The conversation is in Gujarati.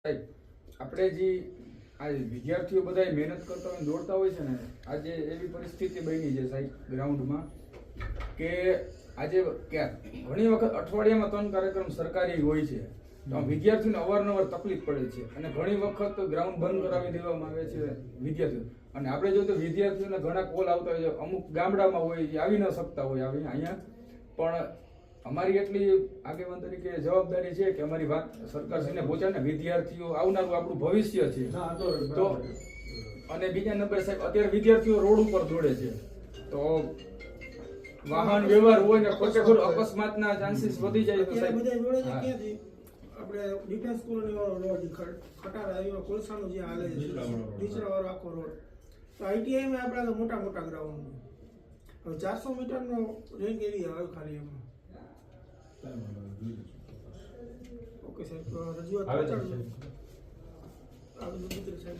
આપણે જે આ વિદ્યાર્થીઓ બધા મહેનત કરતા હોય દોડતા હોય છે ને, આજે એવી પરિસ્થિતિ બની છે સાહેબ ગ્રાઉન્ડમાં કે આજે ઘણી વખત અઠવાડિયામાં 3 કાર્યક્રમ સરકારી હોય છે, તો વિદ્યાર્થીઓને અવારનવાર તકલીફ પડે છે અને ઘણી વખત ગ્રાઉન્ડ બંધ કરાવી દેવામાં આવે છે વિદ્યાર્થીઓ. અને આપણે જોઈએ તો વિદ્યાર્થીઓને ઘણા કોલ આવતા હોય છે, અમુક ગામડામાં હોય એ આવી ન શકતા હોય અહીંયા, પણ અમારી એટલી આગેવાન તરીકે જવાબદારી છે કે અમારી વાત સરકારશ્રીને પહોંચાડે ને. વિદ્યાર્થીઓ આવનારું આપણું ભવિષ્ય છે. તો અને બીજા નંબર સાહેબ, અત્યારે વિદ્યાર્થીઓ રોડ ઉપર દોડે છે, તો વાહન વ્યવહાર હોય ને ખોટે ખોટું અકસ્માતના ચાન્સીસ વધી જાય તો સાહેબ આપણે ડિફેન્સ કોલોની વાળો રોડ ખટારા આવ્યો કોલસાનો જે હાલે છે બીચરા વાળો આખો રોડ, તો આઈટીઆઈ માં આપણા મોટા મોટા ગ્રાઉન્ડ હવે 400 મીટરનો રેન્જ એરિયા આવે ખાલી એમાં. ઓકે સાહેબ, રજૂઆત પહોંચાડજો. આ બધું સાહેબ